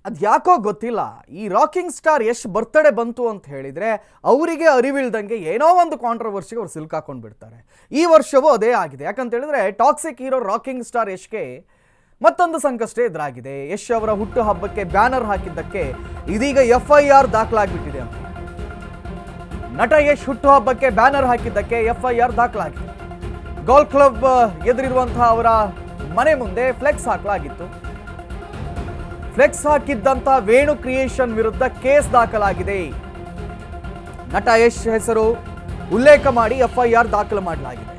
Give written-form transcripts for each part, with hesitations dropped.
ಅದು ಯಾಕೋ ಗೊತ್ತಿಲ್ಲ, ಈ ರಾಕಿಂಗ್ ಸ್ಟಾರ್ ಯಶ್ ಬರ್ತ್ಡೇ ಬಂತು ಅಂತ ಹೇಳಿದರೆ ಅವರಿಗೆ ಅರಿವಿಲ್ದಂಗೆ ಏನೋ ಒಂದು ಕಾಂಟ್ರವರ್ಸಿಗೆ ಅವ್ರು ಸಿಲ್ಕಾಕೊಂಡು ಬಿಡ್ತಾರೆ. ಈ ವರ್ಷವೂ ಅದೇ ಆಗಿದೆ. ಯಾಕಂತ ಹೇಳಿದ್ರೆ ಟಾಕ್ಸಿಕ್ ಹೀರೋ ರಾಕಿಂಗ್ ಸ್ಟಾರ್ ಯಶ್ಗೆ ಮತ್ತೊಂದು ಸಂಕಷ್ಟ ಎದುರಾಗಿದೆ. ಯಶ್ ಅವರ ಹುಟ್ಟು ಹಬ್ಬಕ್ಕೆ ಬ್ಯಾನರ್ ಹಾಕಿದ್ದಕ್ಕೆ ಇದೀಗ FIR ದಾಖಲಾಗ್ಬಿಟ್ಟಿದೆ ಅಂತ. ನಟ ಯಶ್ ಹುಟ್ಟು ಹಬ್ಬಕ್ಕೆ ಬ್ಯಾನರ್ ಹಾಕಿದ್ದಕ್ಕೆ FIR ದಾಖಲಾಗಿದೆ. ಗೋಲ್ಫ್ ಕ್ಲಬ್ ಎದುರಿರುವಂತಹ ಅವರ ಮನೆ ಮುಂದೆ ಫ್ಲೆಕ್ಸ್ ಹಾಕಲಾಗಿತ್ತು. ಫ್ಲೆಕ್ಸ್ ಹಾಕಿದ್ದಂತ ವೇಣು ಕ್ರಿಯೇಷನ್ ವಿರುದ್ಧ ಕೇಸ್ ದಾಖಲಾಗಿದೆ. ನಟ ಯಶ್ ಹೆಸರು ಉಲ್ಲೇಖ ಮಾಡಿ FIR ದಾಖಲು ಮಾಡಲಾಗಿದೆ.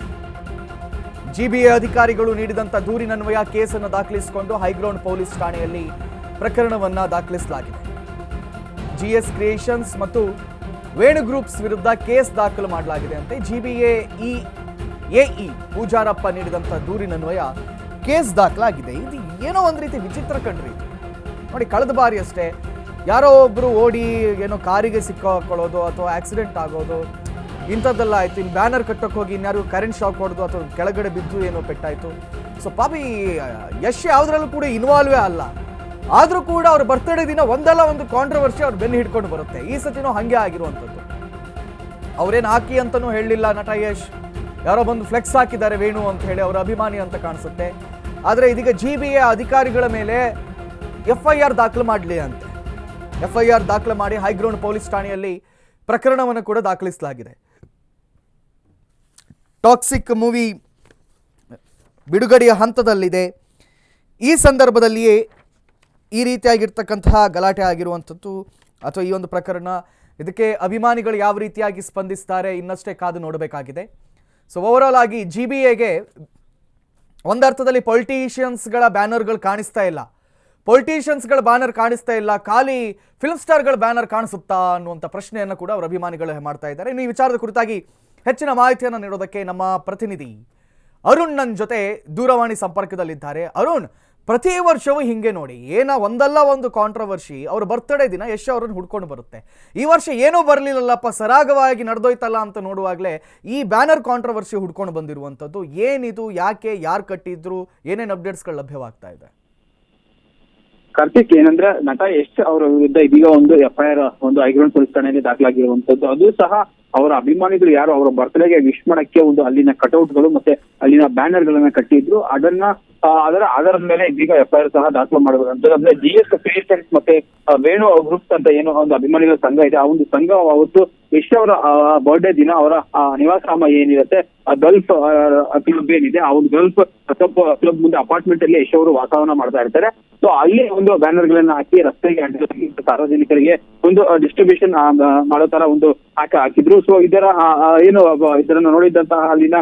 GBA ಅಧಿಕಾರಿಗಳು ನೀಡಿದಂತ ದೂರಿನನ್ವಯ ಕೇಸನ್ನು ದಾಖಲಿಸಿಕೊಂಡು ಹೈಗ್ರೌಂಡ್ ಪೊಲೀಸ್ ಠಾಣೆಯಲ್ಲಿ ಪ್ರಕರಣವನ್ನ ದಾಖಲಿಸಲಾಗಿದೆ. GS ಕ್ರಿಯೇಷನ್ಸ್ ಮತ್ತು ವೇಣು ಗ್ರೂಪ್ಸ್ ವಿರುದ್ಧ ಕೇಸ್ ದಾಖಲು ಮಾಡಲಾಗಿದೆ ಅಂತ GBA AE ಪೂಜಾರಪ್ಪ ನೀಡಿದಂತ ದೂರಿನನ್ವಯ ಕೇಸ್ ದಾಖಲಾಗಿದೆ. ಇದು ಏನೋ ಒಂದು ರೀತಿ ವಿಚಿತ್ರ ಕಂಡ್ರಿ. ನೋಡಿ, ಕಳೆದ ಬಾರಿ ಅಷ್ಟೇ ಯಾರೋ ಒಬ್ರು ಓಡಿ ಏನೋ ಕಾರಿಗೆ ಸಿಕ್ಕಾಕೊಳ್ಳೋದು ಅಥವಾ ಆಕ್ಸಿಡೆಂಟ್ ಆಗೋದು ಇಂಥದ್ದೆಲ್ಲ ಆಯ್ತು. ಇನ್ನು ಬ್ಯಾನರ್ ಕಟ್ಟಕ್ಕೆ ಹೋಗಿ ಇನ್ಯಾರು ಕರೆಂಟ್ ಶಾಕ್ ಹೊಡೆದು ಅಥವಾ ಕೆಳಗಡೆ ಬಿದ್ದು ಏನೋ ಪೆಟ್ಟಾಯ್ತು. ಸೊ ಪಾಪಿ ಯಶ್ ಯಾವುದ್ರಲ್ಲೂ ಕೂಡ ಇನ್ವಾಲ್ವೇ ಅಲ್ಲ. ಆದರೂ ಕೂಡ ಅವ್ರ ಬರ್ತ್ಡೇ ದಿನ ಒಂದಲ್ಲ ಒಂದು ಕಾಂಟ್ರವರ್ಸಿ ಅವ್ರು ಬೆನ್ನು ಹಿಡ್ಕೊಂಡು ಬರುತ್ತೆ. ಈ ಸತಿನೂ ಹಾಗೆ ಆಗಿರುವಂಥದ್ದು. ಅವ್ರೇನು ಹಾಕಿ ಅಂತಲೂ ಹೇಳಲಿಲ್ಲ ನಟ ಯಶ್. ಯಾರೋ ಬಂದು ಫ್ಲೆಕ್ಸ್ ಹಾಕಿದ್ದಾರೆ ವೇಣು ಅಂತ ಹೇಳಿ, ಅವರ ಅಭಿಮಾನಿ ಅಂತ ಕಾಣಿಸುತ್ತೆ. ಆದರೆ ಇದೀಗ GBA ಅಧಿಕಾರಿಗಳ ಮೇಲೆ FIR ದಾಖಲು ಮಾಡಲಿ ಅಂತೆ. FIR ದಾಖಲು ಮಾಡಿ ಹೈಗ್ರೌಂಡ್ ಪೊಲೀಸ್ ಠಾಣೆಯಲ್ಲಿ ಪ್ರಕರಣವನ್ನು ಕೂಡ ದಾಖಲಿಸಲಾಗಿದೆ. ಟಾಕ್ಸಿಕ್ ಮೂವಿ ಬಿಡುಗಡೆಯ ಹಂತದಲ್ಲಿದೆ. ಈ ಸಂದರ್ಭದಲ್ಲಿಯೇ ಈ ರೀತಿಯಾಗಿರ್ತಕ್ಕಂತಹ ಗಲಾಟೆ ಆಗಿರುವಂಥದ್ದು ಅಥವಾ ಈ ಒಂದು ಪ್ರಕರಣ, ಇದಕ್ಕೆ ಅಭಿಮಾನಿಗಳು ಯಾವ ರೀತಿಯಾಗಿ ಸ್ಪಂದಿಸ್ತಾರೆ ಇನ್ನಷ್ಟೇ ಕಾದು ನೋಡಬೇಕಾಗಿದೆ. ಸೊ ಓವರಾಲ್ ಆಗಿ GBAಗೆ ಒಂದರ್ಥದಲ್ಲಿ ಪೊಲಿಟಿಷಿಯನ್ಸ್ಗಳ ಬ್ಯಾನರ್ಗಳು ಕಾಣಿಸ್ತಾ ಇಲ್ಲ. ಪೊಲಿಟಿಷಿಯನ್ಸ್ಗಳ ಬ್ಯಾನರ್ ಕಾಣಿಸ್ತಾ ಇಲ್ಲ, ಖಾಲಿ ಫಿಲ್ಮ್ ಸ್ಟಾರ್ಗಳ ಬ್ಯಾನರ್ ಕಾಣಿಸುತ್ತಾ ಅನ್ನುವಂಥ ಪ್ರಶ್ನೆಯನ್ನು ಕೂಡ ಅವರ ಅಭಿಮಾನಿಗಳು ಮಾಡ್ತಾ ಇದ್ದಾರೆ. ಇನ್ನು ಈ ವಿಚಾರದ ಕುರಿತಾಗಿ ಹೆಚ್ಚಿನ ಮಾಹಿತಿಯನ್ನು ನೀಡೋದಕ್ಕೆ ನಮ್ಮ ಪ್ರತಿನಿಧಿ ಅರುಣ್ ನನ್ನ ಜೊತೆ ದೂರವಾಣಿ ಸಂಪರ್ಕದಲ್ಲಿದ್ದಾರೆ. ಅರುಣ್, ಪ್ರತಿ ವರ್ಷವೂ ಹಿಂಗೆ ನೋಡಿ, ಒಂದಲ್ಲ ಒಂದು ಕಾಂಟ್ರವರ್ಸಿ ಅವ್ರ ಬರ್ತ್ಡೇ ದಿನ ಯಶ್ ಅವರನ್ನು ಹುಡ್ಕೊಂಡು ಬರುತ್ತೆ. ಈ ವರ್ಷ ಏನೂ ಬರಲಿಲ್ಲಲ್ಲಪ್ಪ, ಸರಾಗವಾಗಿ ನಡೆದೋಯ್ತಲ್ಲ ಅಂತ ನೋಡುವಾಗಲೇ ಈ ಬ್ಯಾನರ್ ಕಾಂಟ್ರವರ್ಸಿ ಹುಡ್ಕೊಂಡು ಬಂದಿರುವಂಥದ್ದು ಏನಿದು, ಯಾಕೆ, ಯಾರು ಕಟ್ಟಿದ್ರು, ಏನೇನು ಅಪ್ಡೇಟ್ಸ್ಗಳು ಲಭ್ಯವಾಗ್ತಾ ಇದೆ? ಕಾರ್ತಿಕ್, ಏನಂದ್ರೆ ನಟ ಯಶ್ ಅವರ ವಿರುದ್ಧ ಇದೀಗ ಒಂದು FIR ಒಂದು ಹೈಗ್ರೌಂಡ್ ಪೊಲೀಸ್ ಠಾಣೆಯಲ್ಲಿ ದಾಖಲಾಗಿರುವಂತದ್ದು. ಅದು ಸಹ ಅವರ ಅಭಿಮಾನಿಗಳು ಯಾರು ಅವರ ಬರ್ತ್ಡೇಗೆ ವಿಶ್ ಮಾಡಕ್ಕೆ ಒಂದು ಅಲ್ಲಿನ ಕಟೌಟ್ಗಳು ಮತ್ತೆ ಅಲ್ಲಿನ ಬ್ಯಾನರ್ ಗಳನ್ನ ಕಟ್ಟಿದ್ರು. ಅದರ ಆಧಾರದ ಮೇಲೆ ಇದೀಗ FIR ಸಹ ದಾಖಲು ಮಾಡಬೇಕಂತ. ಅಂದ್ರೆ GS ಕ್ರಿಯೇಷನ್ಸ್ ಮತ್ತೆ ವೇಣು ಗ್ರೂಪ್ಸ್ ಅಂತ ಏನೋ ಒಂದು ಅಭಿಮಾನಿಗಳ ಸಂಘ ಇದೆ. ಆ ಒಂದು ಸಂಘ ಅವತ್ತು ಯಶ್ ಅವರ ಬರ್ಡೇ ದಿನ ಅವರ ನಿವಾಸಧಾಮ ಏನಿರುತ್ತೆ, ಗಲ್ಫ್ ಕ್ಲಬ್ ಏನಿದೆ, ಆ ಒಂದು ಗಲ್ಫ್ ಕ್ಲಬ್ ಮುಂದೆ ಅಪಾರ್ಟ್ಮೆಂಟ್ ಅಲ್ಲಿ ಯಶ್ ಅವರು ವಾತಾವರಣ ಮಾಡ್ತಾ ಇರ್ತಾರೆ. ಸೊ ಅಲ್ಲಿ ಒಂದು ಬ್ಯಾನರ್ ಗಳನ್ನ ಹಾಕಿ ರಸ್ತೆಗೆ ಸಾರ್ವಜನಿಕರಿಗೆ ಒಂದು ಡಿಸ್ಟ್ರಿಬ್ಯೂಷನ್ ಮಾಡೋ ತರ ಒಂದು ಹಾಕಿದ್ರು. ಸೊ ಇದನ್ನ ನೋಡಿದಂತಹ ಅಲ್ಲಿನ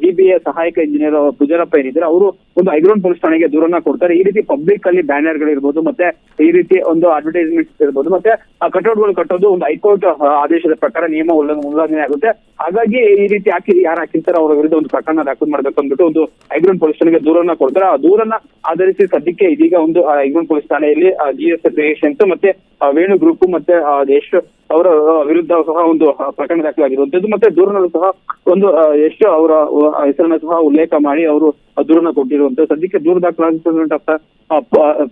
GBA ಸಹಾಯಕ ಇಂಜಿನಿಯರ್ ಪೂಜಾರಪ್ಪ ಏನಿದ್ದಾರೆ, ಅವರು ಒಂದು ಹೈಗ್ರೌಂಡ್ ಪೊಲೀಸ್ ಠಾಣೆಗೆ ದೂರನ್ನ ಕೊಡ್ತಾರೆ. ಈ ರೀತಿ ಪಬ್ಲಿಕ್ ಅಲ್ಲಿ ಬ್ಯಾನರ್ ಗಳಿರ್ಬೋದು, ಮತ್ತೆ ಈ ರೀತಿ ಒಂದು ಅಡ್ವರ್ಟೈಸ್ಮೆಂಟ್ಸ್ ಇರ್ಬೋದು, ಮತ್ತೆ ಕಟೌಟ್ಗಳು ಕಟ್ಟೋದು ಒಂದು ಹೈಕೋರ್ಟ್ ಆದೇಶದ ಪ್ರಕಾರ ನಿಯಮ ಉಲ್ಲಂಘನೆ ಆಗುತ್ತೆ. ಹಾಗಾಗಿ ಈ ರೀತಿ ಯಾರು ಹಾಕಿರ್ತಾರೆ ಅವರ ವಿರುದ್ಧ ಒಂದು ಪ್ರಕರಣ ದಾಖಲು ಮಾಡ್ಬೇಕು ಅಂದ್ಬಿಟ್ಟು ಒಂದು ಹೈಗ್ರೌಂಡ್ ಪೊಲೀಸ್ ಠಾಣೆಗೆ ದೂರನ್ನ ಕೊಡ್ತಾರೆ. ಆ ದೂರನ್ನ ಆಧರಿಸಿ ಸದ್ಯಕ್ಕೆ ಇದೀಗ ಒಂದು ಹೈಗ್ರೌಂಡ್ ಪೊಲೀಸ್ ಠಾಣೆಯಲ್ಲಿ GS ಕ್ರಿಯೇಷನ್ಸ್ ಮತ್ತೆ ವೇಣು ಗ್ರೂಪ್ ಮತ್ತೆ ಯಶ್ ಅವರ ವಿರುದ್ಧ ಸಹ ಒಂದು ಪ್ರಕರಣ ದಾಖಲಾಗಿರುವಂತದ್ದು. ಮತ್ತೆ ದೂರನಲ್ಲೂ ಸಹ ಒಂದು ಯಶ್ ಅವರ ಹೆಸರನ್ನ ಸಹ ಉಲ್ಲೇಖ ಮಾಡಿ ಅವರು ದೂರನ್ನ ಕೊಟ್ಟಿರುವಂತದ್ದು. ಸದ್ಯಕ್ಕೆ ದೂರ ದಾಖಲಾಗಿರುವಂತಹ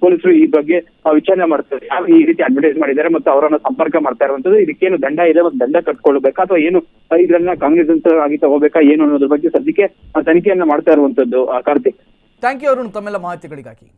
ಪೊಲೀಸರು ಈ ಬಗ್ಗೆ ವಿಚಾರಣೆ ಮಾಡ್ತಾರೆ. ಯಾರು ಈ ರೀತಿ ಅಡ್ವರ್ಟೈಸ್ ಮಾಡಿದ್ದಾರೆ ಮತ್ತೆ ಅವರನ್ನ ಸಂಪರ್ಕ ಮಾಡ್ತಾ ಇರುವಂತದ್ದು, ಇದಕ್ಕೇನು ದಂಡ ಇದೆ ಮತ್ತೆ ದಂಡ ಕಟ್ಕೊಳ್ಬೇಕಾ ಅಥವಾ ಏನು ಇದನ್ನ ಕಾಂಗ್ರೆಸ್ ಆಗಿ ತಗೋಬೇಕಾ ಏನು ಅನ್ನೋದ್ರ ಬಗ್ಗೆ ಸದ್ಯಕ್ಕೆ ತನಿಖೆಯನ್ನ ಮಾಡ್ತಾ ಇರುವಂತದ್ದು. ಕಾರ್ತಿಕ್, ಥ್ಯಾಂಕ್ ಯು ಅರುಣ್ ತಮ್ಮೆಲ್ಲ ಮಾಹಿತಿಗಳಿಗಾಗಿ.